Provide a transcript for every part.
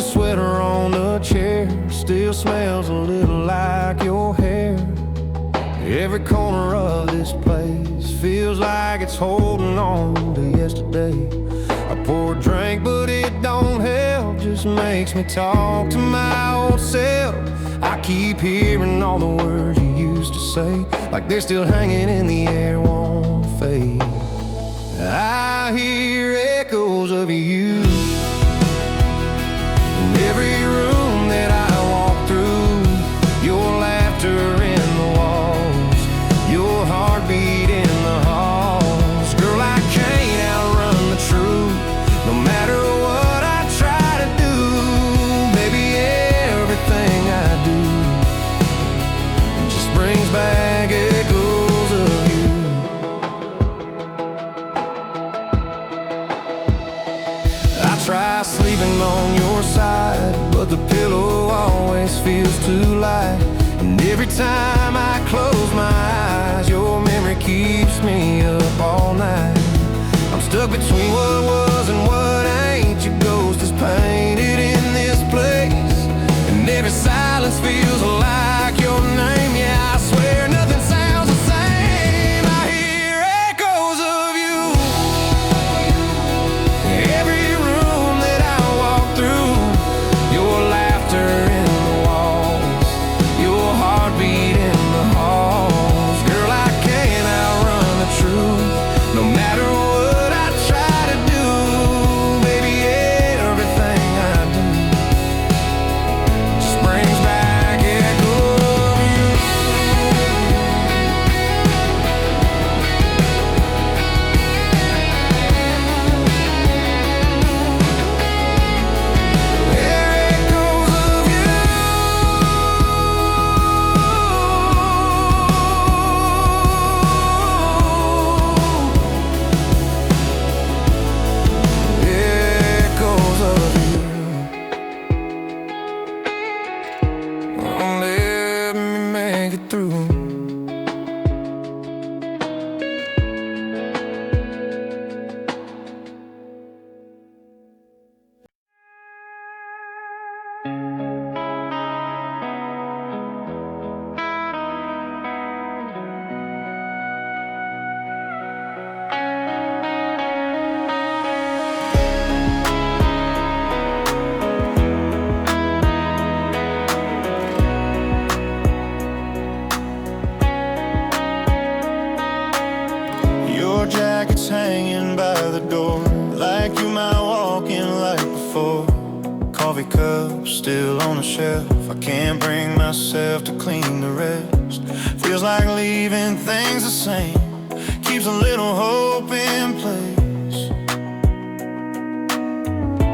sweater on the chair still smells a little like your hair. Every corner of this place feels like it's holding on to yesterday. I pour a drink but it don't help, just makes me talk to my old self. I keep hearing all the words you used to say, like they're still hanging in the air, won't fade. I hear echoes of you in every room that I walk through. Your laughter in the walls, your heartbeat in the halls. Girl, I can't outrun the truth, no matter what I try to do. Baby, everything I do just brings back echoes of you. I try sleeping on your side, but the pillow always feels too light. And every time I close my eyes, your memory keeps me up all night. I'm stuck between what was and what ain't. Your ghost is painted in this place, and every silence feels like your name. Yeah, I swear nothing sounds the same. I hear echoes of you every room that I walk through. Your laughter in the walls, your heartbeat in the halls. Girl, I can't outrun the truth, no matter what I try to do. Baby, everything I do just brings back echoes of you. Echoes of you. Echoes of you. Let me make it through. Your jacket's hanging by the door, like you might walk in like before. Coffee cup still on the shelf, I can't bring myself to clean the rest. Feels like leaving things the same, keeps a little hope in place.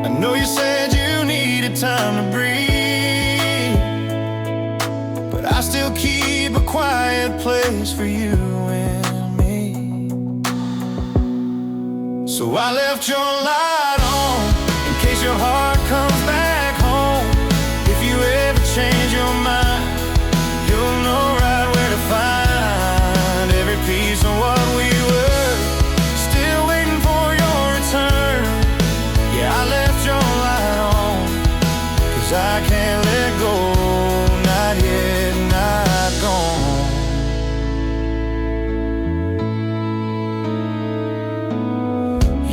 I know you said you needed time to breathe, but I still keep a quiet place for you and me. So I left your light on, in case your heart comes back home. If you ever change your mind, you'll know right where to find every piece of what we were. Still waiting for your return. Yeah, I left your light on, 'cause I can't let go, not yet, not gone.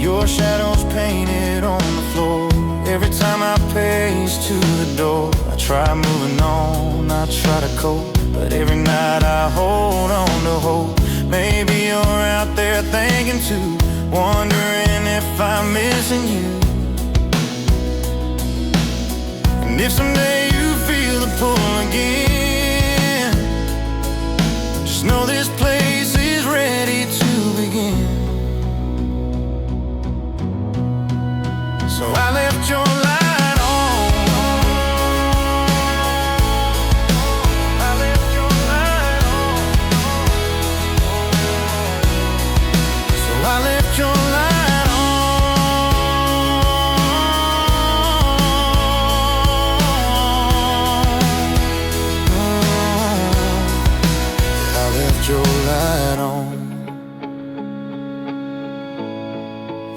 Your shadow's painted on the floor. Every time I pace to the door, I try moving on, I try to cope, but every night I hold on to hope. Maybe you're out there thinking too, wondering if I'm missing you. And if someday you feel the pull again, just know this place is ready to begin. So I left your light on. I left your light on. So I left your light on. I left your light on.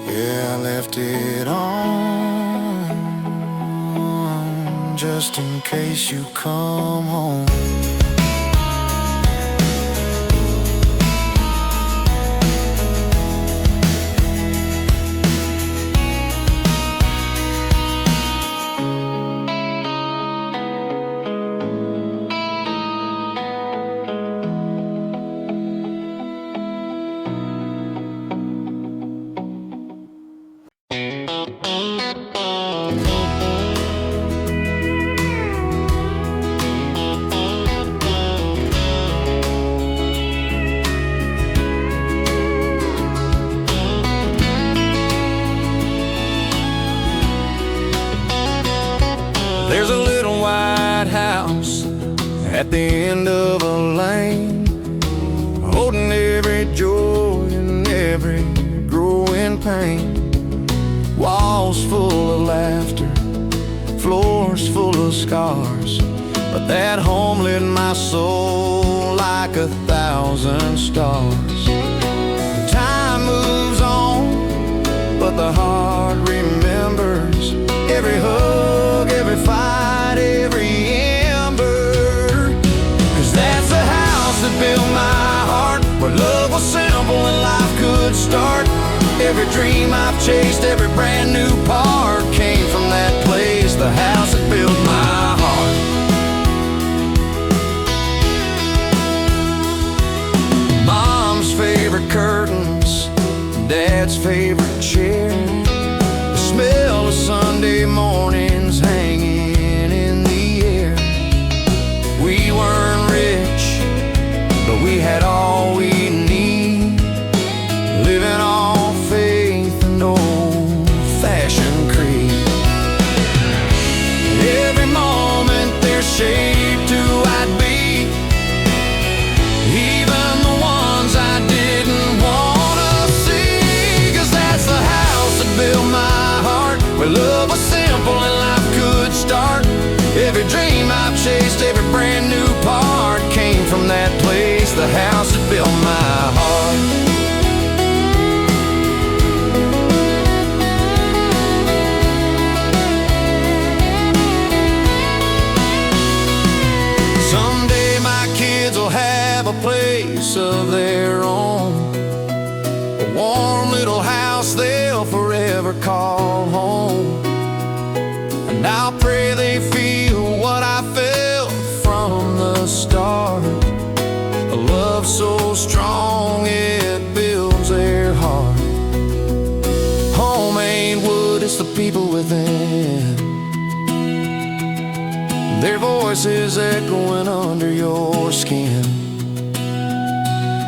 Yeah, I left it on. just in case you come home. There's a little white house at the end of a lane, holding every joy and every growing pain. Walls full of laughter, floors full of scars, but that home lit my soul like 1,000 stars. Time moves on, but the heart remembers every hug, every fight, every ember. 'Cause that's the house that built my heart, where love was simple and life could start. Every dream I've chased, every brand new part came from that place, the house that built my heart. Mom's favorite curtains, Dad's favorite chair, the smell of Sunday mornings hanging in the air. We weren't rich, but we had all we need, living on faith and old-fashioned creed. Every moment they're shaped who I'd be, even the ones I didn't want to see. 'Cause that's the house that built my heart, where love was simple and life could start. Every dream I've chased, every brand new part came from that place, the house that built my heart. Someday my kids will have a place of their own, a warm little house they'll forever call home. And I'll pray they feel what I felt from the start, a love so strong it builds their heart. Home ain't wood, it's the people within, their voices echoing under your skin.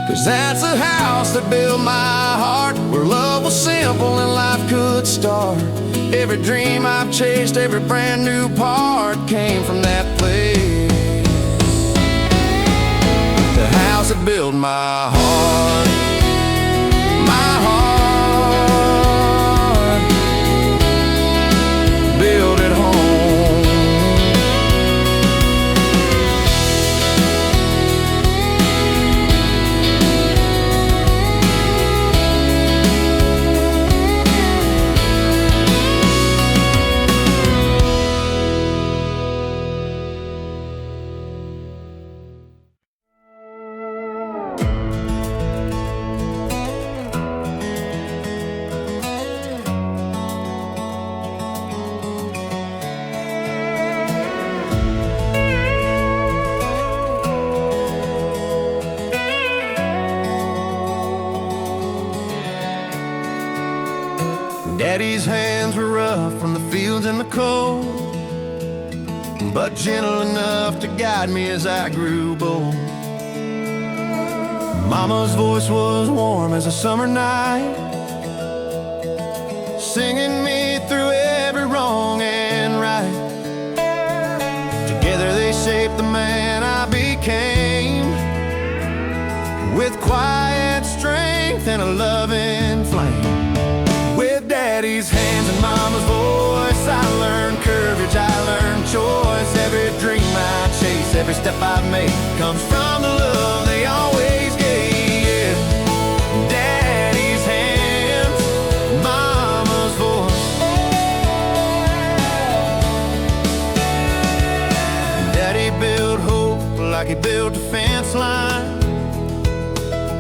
'Cause that's the house that built my heart, where love was simple and life could start. Every dream I've chased, every brand new part came from that place, the house that built my heart. My heart built at home. Daddy's hands were rough from the fields and the cold, but gentle enough to guide me as I grew bold. Mama's voice was warm as a summer night, singing me through every wrong and right. Together they shaped the man I became, with quiet strength and a loving flame. With Daddy's hands and Mama's voice, I learned courage, I learned choice. Every dream I chase, every step I make comes from the love they always gave. Daddy's hands, Mama's voice. like he built a fence line,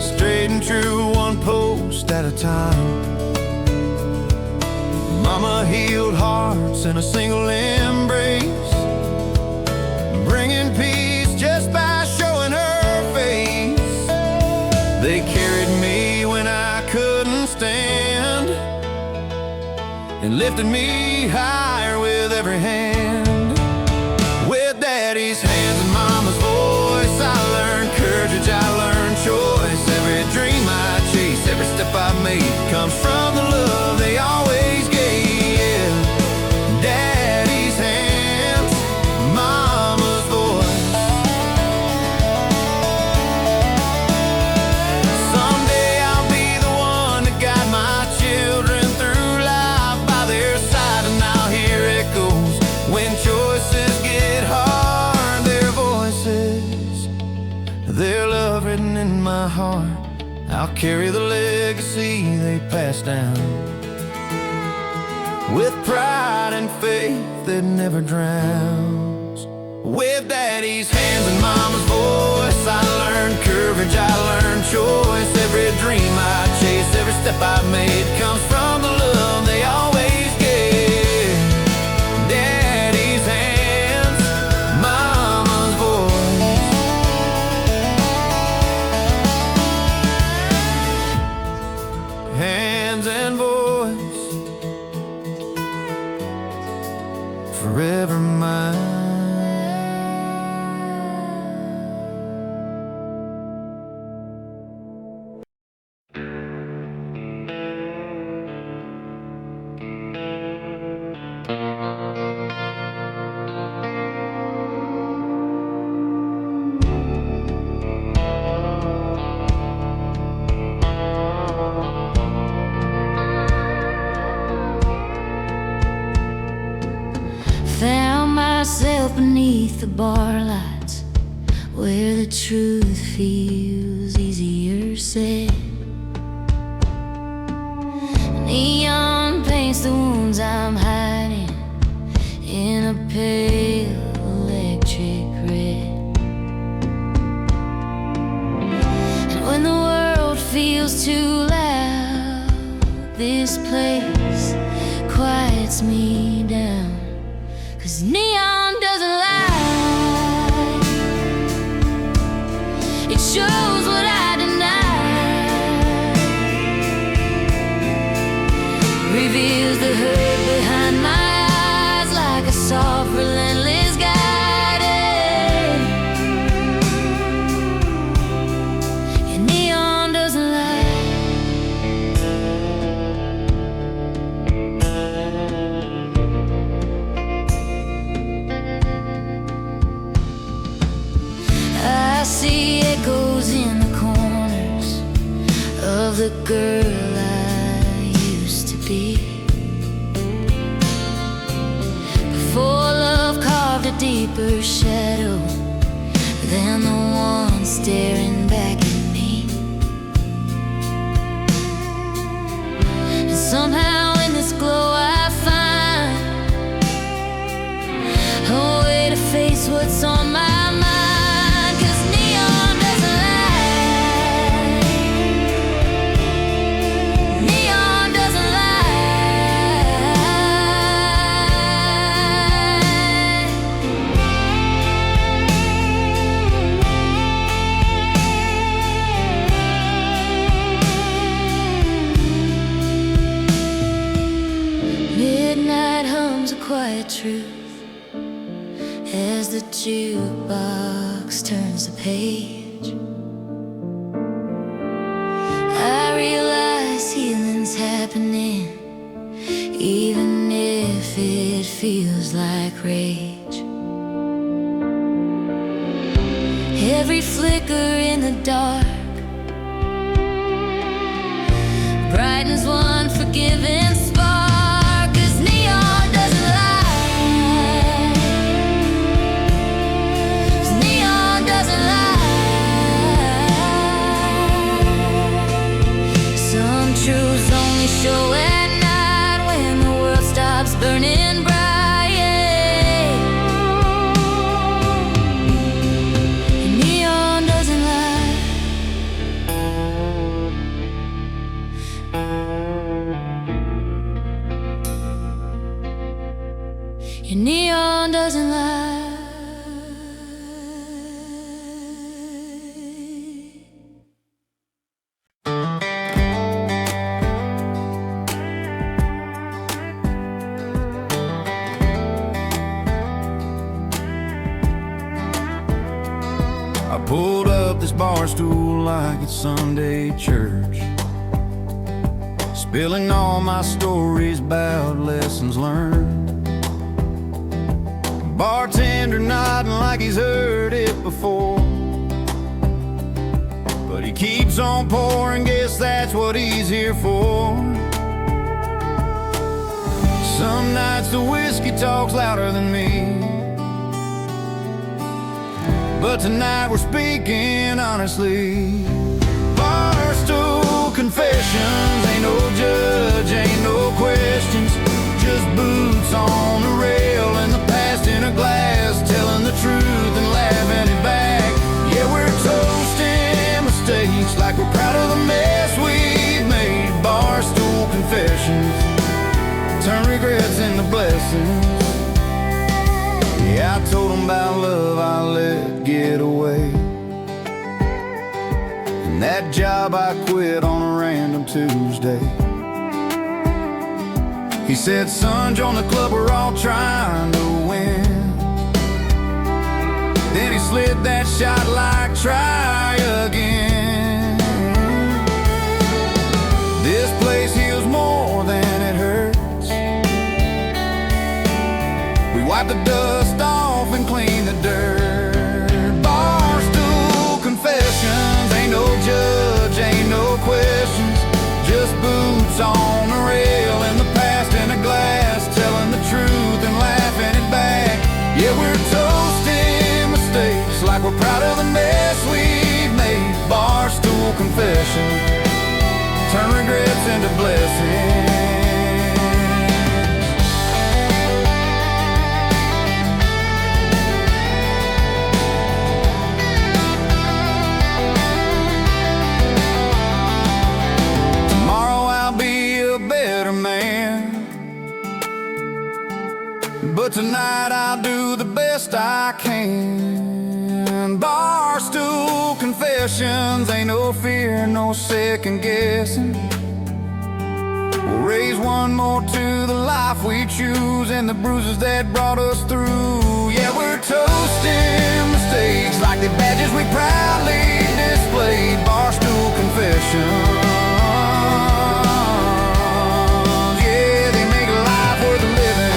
straight and true, one post at a time. Mama healed hearts in a single embrace, bringing peace just by showing her face. They carried me when I couldn't stand, and lifted me higher with every hand. With Daddy's hands and Mama's voice, I learned courage, I learned choice. Every dream I chase, every step I make comes from the love they always gave. Daddy's hands, Mama's voice. Someday I'll be the one to guide my children through life by their side, and I'll hear echoes when choices get hard. Their voices, their love written in my heart. I'll carry the legacy they passed down, with pride and faith that never drowns. With Daddy's hands and Mama's voice, I learned courage, I learned choice. Every dream I chase, every step I made comes from the love they always gave. Daddy's hands, Mama's voice. Hands and voice, forever mine. Found myself beneath the bar lights, where the truth feels easier said. Neon paints the wounds I'm hiding in a pale electric red. And when the world feels too loud, this place quiets me down. 'Cause neon doesn't lie, it shows what I deny, reveals the hurt behind my eyes like a soft, relentless guiding. And neon doesn't lie. I see echoes in the corners of the girl I used to be, before love carved a deeper shadow than the one staring back at me. And somehow in this glow I find a way to face what's on my mind. Midnight hums a quiet truth as the jukebox turns the page. I realize healing's happening, even if it feels like rage. Every flicker in the dark brightens one forgiving spark. 'Cause neon doesn't lie, 'cause neon doesn't lie. Some truths only show at night, when the world stops burning bright. And dawn doesn't lie. I pulled up this bar stool like it's Sunday church, spilling all my stories about lessons learned. Bartender nodding like he's heard it before, but he keeps on pouring, guess that's what he's here for. Some nights the whiskey talks louder than me, but tonight we're speaking honestly. Barstool confessions, ain't no judge, ain't no questions, just boots on the rail and the past in a glass, telling the truth and laughing it back. Yeah, we're toasting mistakes like we're proud of the mess we've made. Barstool confessions, turn regrets into blessings. Yeah, I told him about love I let get away, and that job I quit on a random Tuesday. He said, son, join the club, we're all trying to win. Then he slid that shot like try again. This place heals more than it hurts. We wipe the dust off and clean the dirt. Barstool confessions, ain't no judge, ain't no questions, just boots on the rail and the past in a glass, telling the truth and laughing it back. Yeah, we're toasting mistakes like we're proud of the mess we've made. Barstool confessions, turn regrets into blessings. But tonight I'll do the best I can. Barstool confessions, ain't no fear, no second guessing. We'll raise one more to the life we choose and the bruises that brought us through. Yeah, we're toasting mistakes like the badges we proudly displayed. Barstool confessions, yeah, they make life worth living.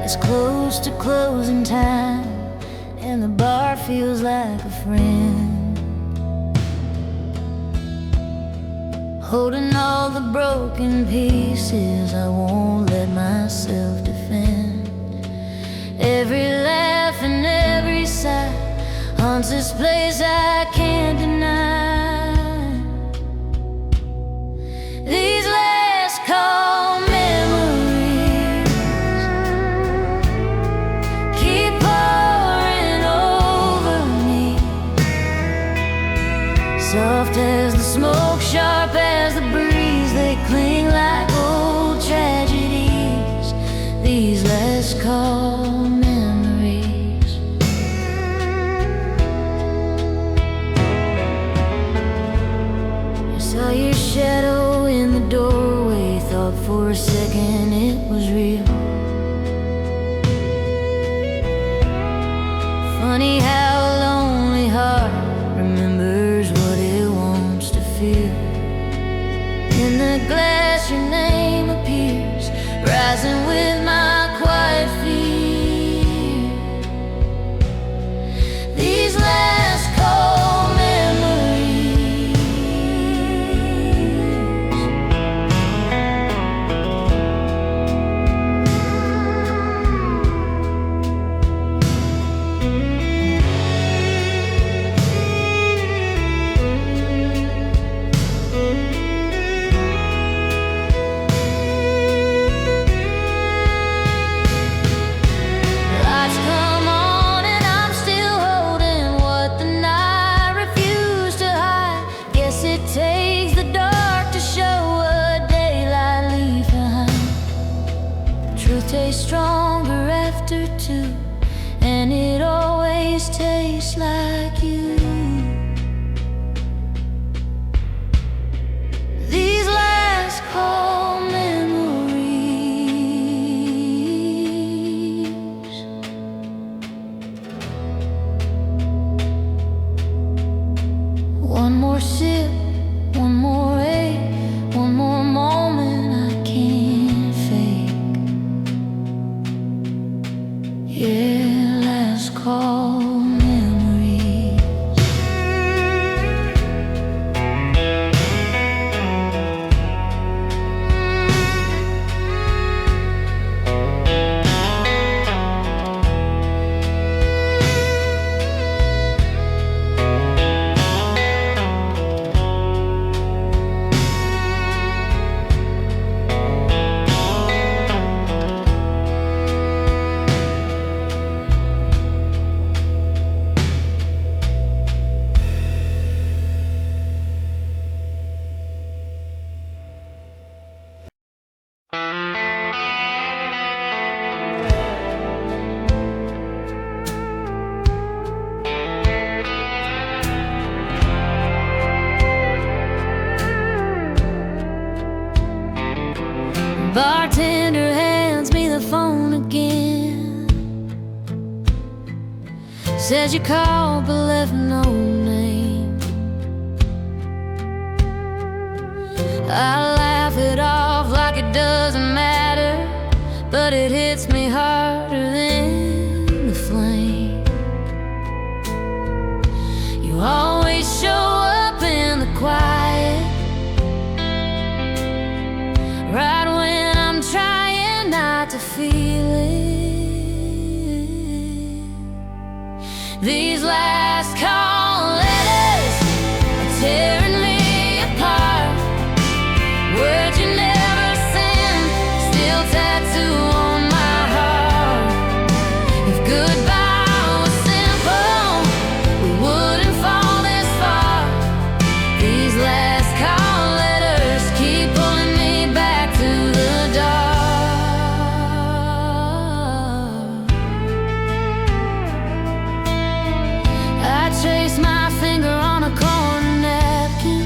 It's close to closing time, and the bar feels like a friend, holding all the broken pieces I won't let myself defend. Every laugh and every sigh haunts this place I can't deny. These last call memories keep pouring over me, soft as the smoke, sharp as the breeze. They cling like old tragedies. These last call memories. I saw your shadow in the doorway, thought for a second it was real. Funny how a lonely heart remembers what it wants to feel. In the glass your name appears, rising with my quiet fear. just like you. These last call memories. One more sip, one more ache, one more moment I can't fake. Yeah, last call memories. Bartender hands me the phone again. Says you called but left no name. I laugh it off like it doesn't matter, but it hits me harder than the flame. You always show up in the quiet, right when I'm trying not to feel it. These last call letters are tearing me apart. Words you never send, still tattoo on my heart. If goodbye was simple, we wouldn't fall this far. These last call letters keep pulling me back to the dark. I trace my finger on a corner napkin,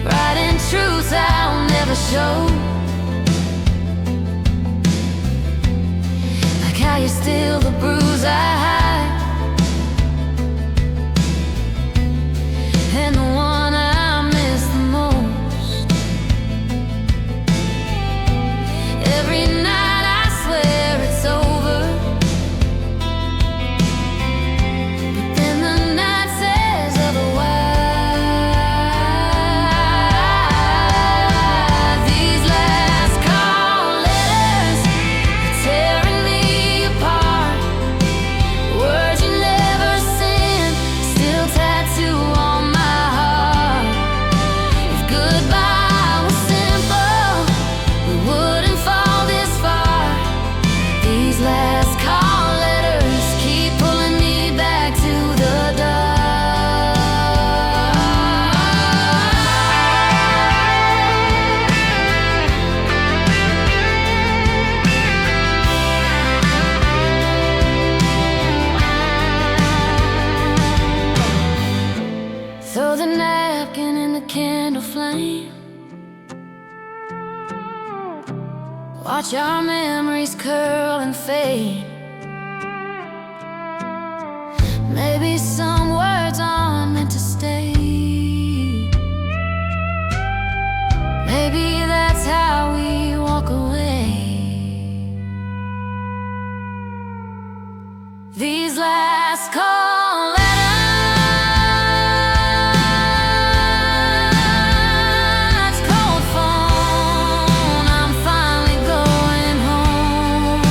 writing truths I'll never show. Like how you steal the bruise I hide, and the one I miss the most. Every night I swear it's over, but then the night says otherwise. These last call letters are tearing me apart. Words you never sent, still tattoo on my heart. If goodbye was simple, we wouldn't fall this far. These last call letters keep pulling me back to the dark. Throw the napkin in the candle flame. Watch our memories curl and fade. Maybe some words aren't meant to stay. Maybe that's how we walk away. These last call letters, cold phone, I'm finally going home.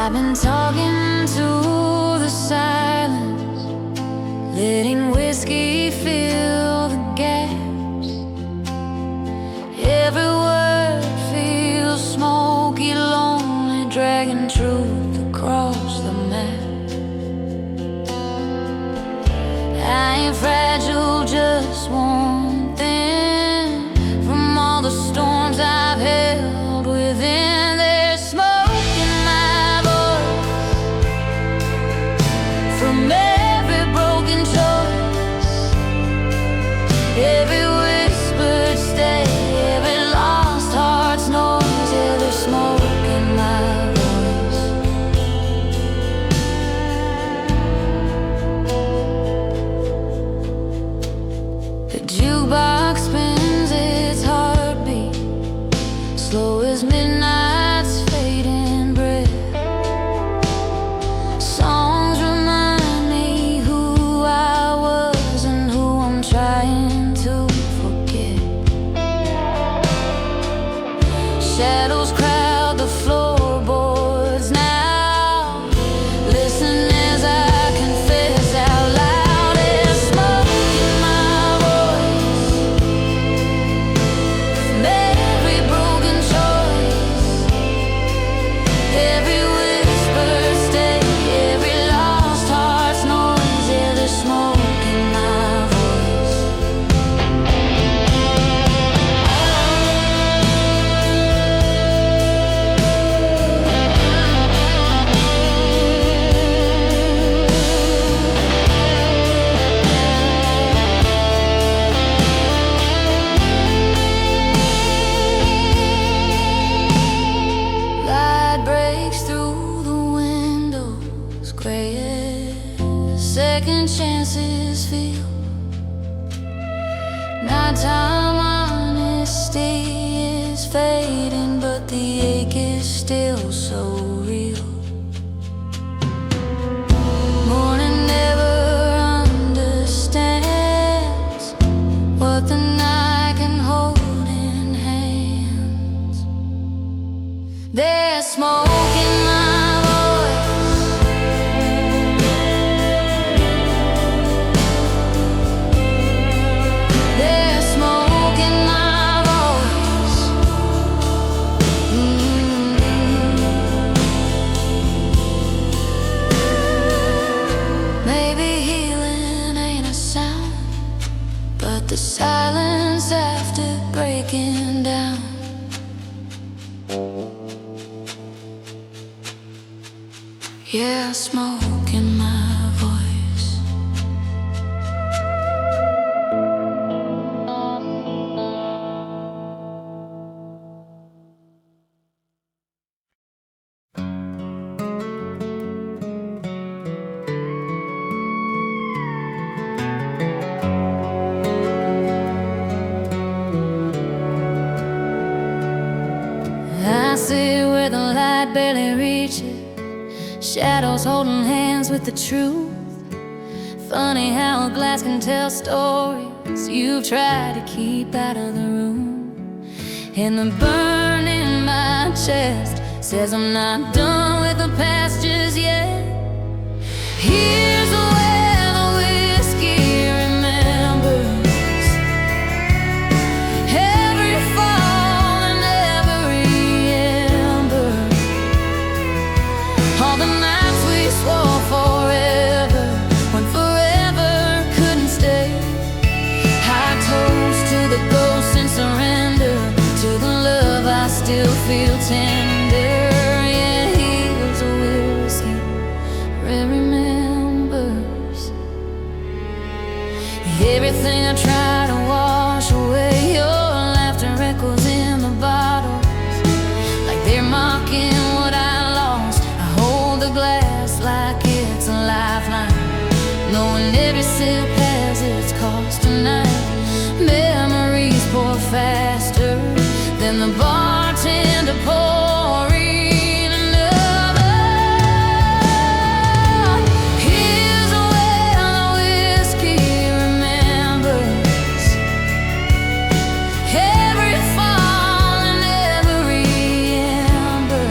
I've been talking to the silence, letting whiskey fill the gaps. Every word feels smoky, lonely, dragging truth across the map. I ain't fragile, just one thing. From all the storms I've held within, there's smoke in my voice. From every broken choice, every whispered stay, every lost heart's noise, yeah, there's smoke in my voice. The jukebox spins its heartbeat, slow as midnight's fading breath. Songs remind me who I was and who I'm trying to forget. Shadows crowd the floorboards now. Listen as I confess out loud. There's smoke in my voice. From every broken choice, every whispered stay, every lost heart's noise, yeah, there's smoke in my voice. Light breaks through the windows, gray as second chances feel. Nighttime honesty is fading, but the ache is still so real. Morning never understands what the night can hold in hands. There's smoke in my voice. There's smoke in my voice. Maybe healing ain't a sound, but the silence after breaking down. Yeah, smoke in my voice. I see where the light barely reaches, shadows holding hands with the truth. Funny how a glass can tell stories you've tried to keep out of the room. And the burn in my chest says I'm not done with the past just yet. Here's where the whiskey remembers every fall and every ember, all the nights we swore forever when forever couldn't stay. I toast to the ghosts and surrender to the love I still feel tender. Yeah, here's a whiskey remembers everything I try to wash away. Your laughter echoes in the bottles like they're mocking what I lost. I hold the glass like it's a lifeline, knowing every sip has its cost tonight. Memories pour faster than the bartender pouring another. Here's where the whiskey remembers every fall and every ember,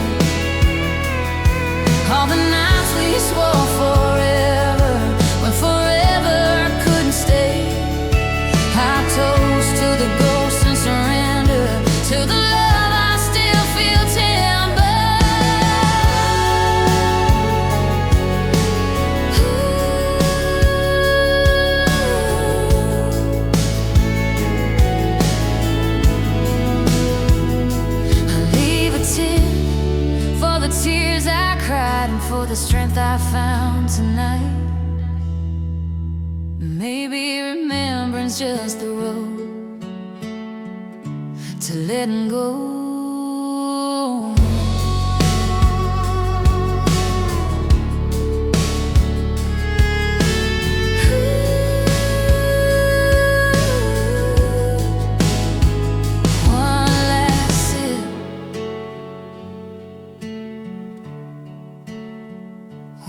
cried and for the strength I found tonight. Maybe remembrance just the road to letting go.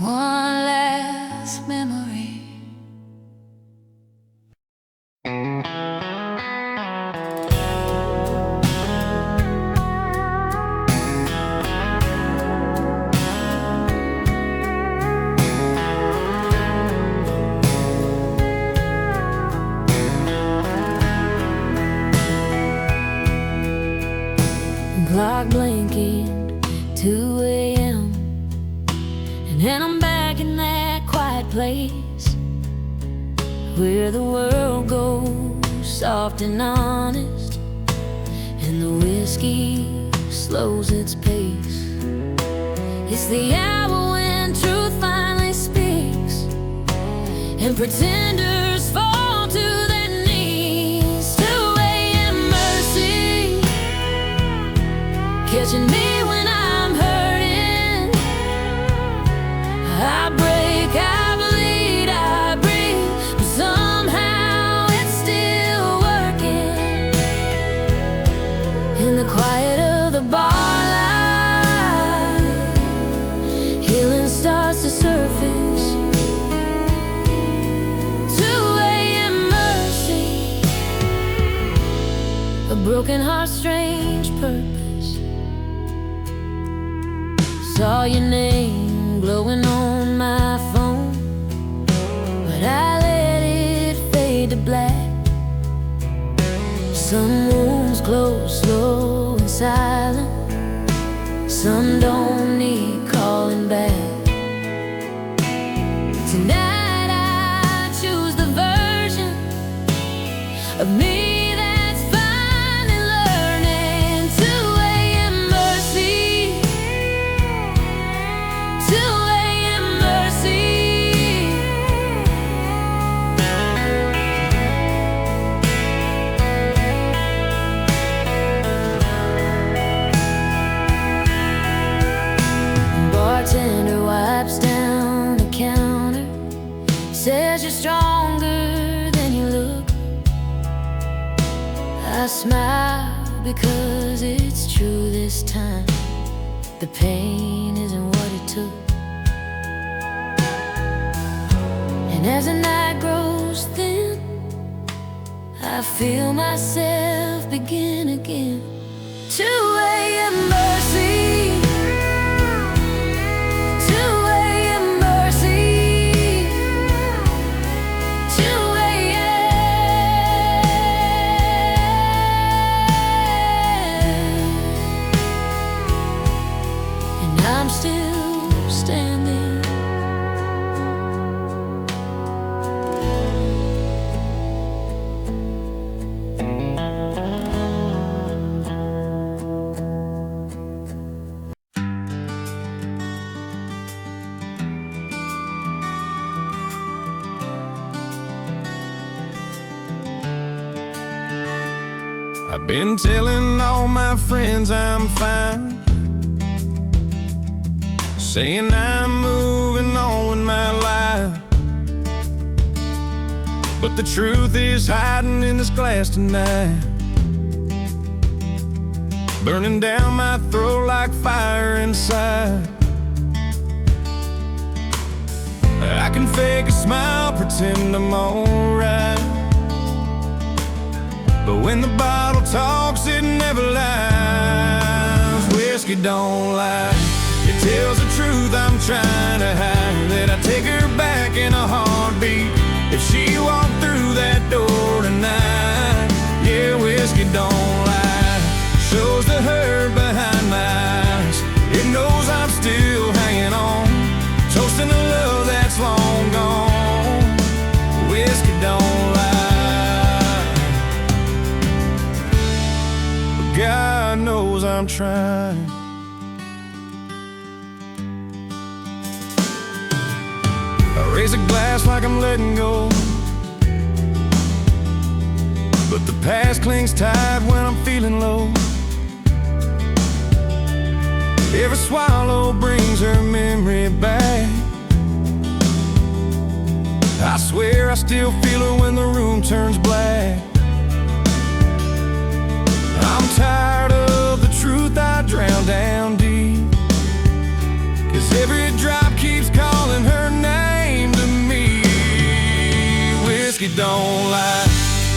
One last memory. Clock blinking, 2 a.m. And I'm back in that quiet place where the world goes soft and honest, and the whiskey slows its pace. It's the hour when truth finally speaks, and pretenders fall to their knees to weigh in mercy, catching me when I'm hurting. I break, I bleed, I breathe, but somehow it's still working. In the quiet of the bar light, healing starts to surface. 2 a.m. mercy, a broken heart's strange purpose. Saw your name glowing on my phone, but I let it fade to black. Some wounds close slow and silent, some don't need calling back. Tonight I choose the version of me that's finally learning to weigh in mercy, to weigh in mercy. Bartender wipes down the counter, says you're stronger than you look. I smile because it's true this time. The pain isn't what it took. And as the night grows thin, I feel myself begin again to weigh in mercy, to weigh in mercy, to weigh in. And I'm still standing. I've been telling all my friends I'm fine, saying I'm moving on with my life. But the truth is hiding in this glass tonight, burning down my throat like fire inside. I can fake a smile, pretend I'm alright, but when the bottle talks, it never lies. Whiskey don't lie, it tells the truth I'm trying to hide, that I take her back in a heartbeat if she walked through that door tonight. Yeah, whiskey don't lie, shows the hurt behind my eyes. It knows I'm still hanging on, toasting the love that's long gone. Whiskey don't lie, God knows I'm trying. I raise a glass like I'm letting go, but the past clings tight when I'm feeling low. Every swallow brings her memory back. I swear I still feel her when the room turns black. I'm tired of the truth I drown down deep, 'cause every drop keeps calling her name to me. Whiskey don't lie,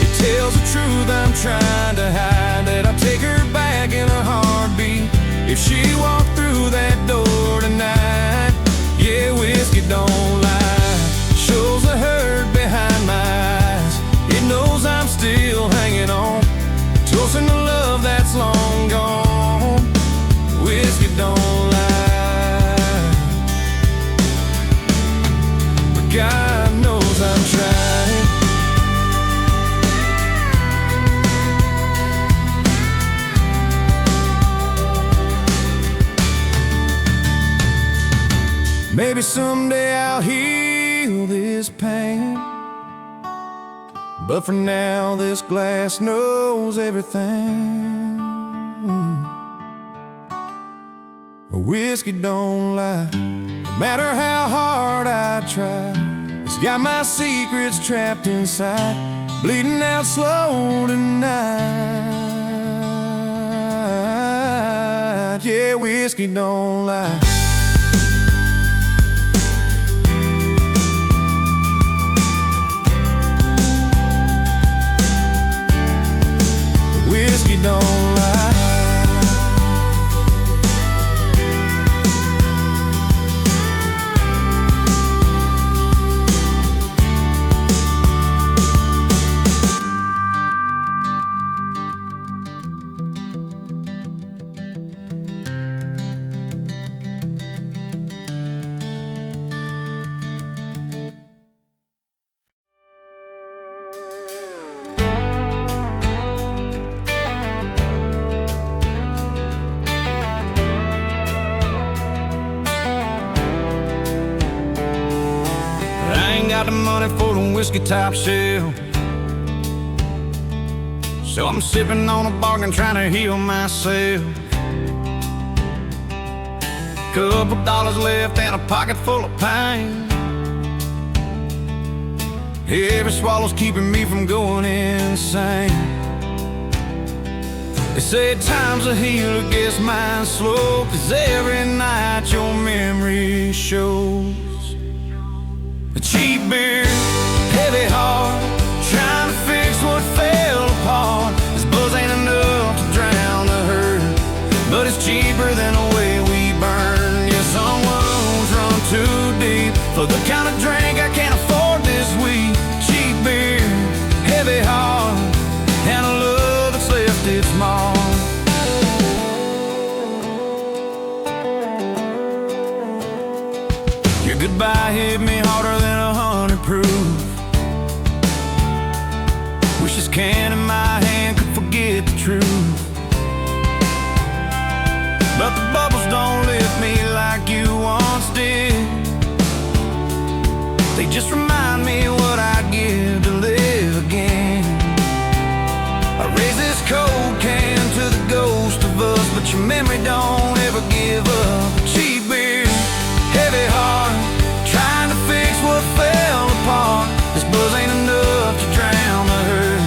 it tells the truth I'm trying to hide, that I'll take her back in a heartbeat if she walked through that door tonight. Yeah, whiskey don't lie, shows the hurt behind my eyes. It knows I'm still hanging on, toasting the love that's long gone. Whiskey don't lie, but God knows I'm trying. Maybe someday I'll heal this pain, but for now this glass knows everything. Whiskey don't lie, no matter how hard I try. It's got my secrets trapped inside, bleeding out slow tonight. Yeah, whiskey don't lie. Whiskey don't lie. Got the money for the whiskey top shelf, so I'm sipping on a bargain trying to heal myself. Couple dollars left and a pocket full of pain. Every swallow's keeping me from going insane. They say time's a healer, guess mine's slow, 'cause every night your memory shows. A cheap beer, heavy heart, trying to fix what fell apart. This buzz ain't enough to drown the hurt, but it's cheaper than the way we burn. Yeah, some wounds run too deep for the kind of drink I can't afford this week. Cheap beer, heavy heart, and a love that's left its mark. Your goodbye hit me harder than 100 proof. Wish this can in my hand could forget the truth, but the bubbles don't lift me like you once did. They just remind me what I'd give to live again. I raise this cold can to the ghost of us, but your memory don't ever give up. Cheap beer, heavy heart, trying to fix what fell apart. This buzz ain't enough to drown the hurt,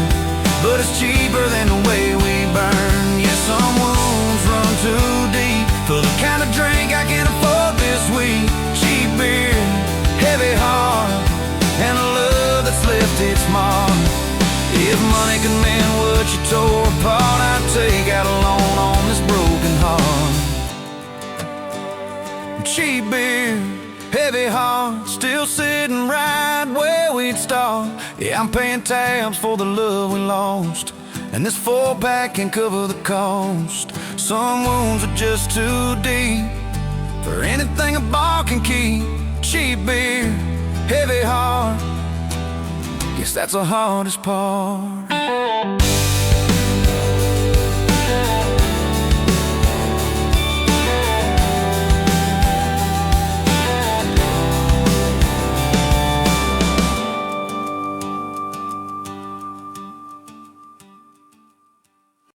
but it's cheaper than the way we burn. Yeah, some wounds run too deep for the kind of drink I can't afford this week. Cheap beer, heavy heart, and a love that's left its mark. If money could mend what you tore apart, I'd take out a loan on this broken heart. Cheap beer, heavy heart, still sitting right where we'd start. Yeah, I'm paying tabs for the love we lost, and this 4-pack can cover the cost. Some wounds are just too deep for anything a bar can keep. Cheap beer, heavy heart, guess that's the hardest part.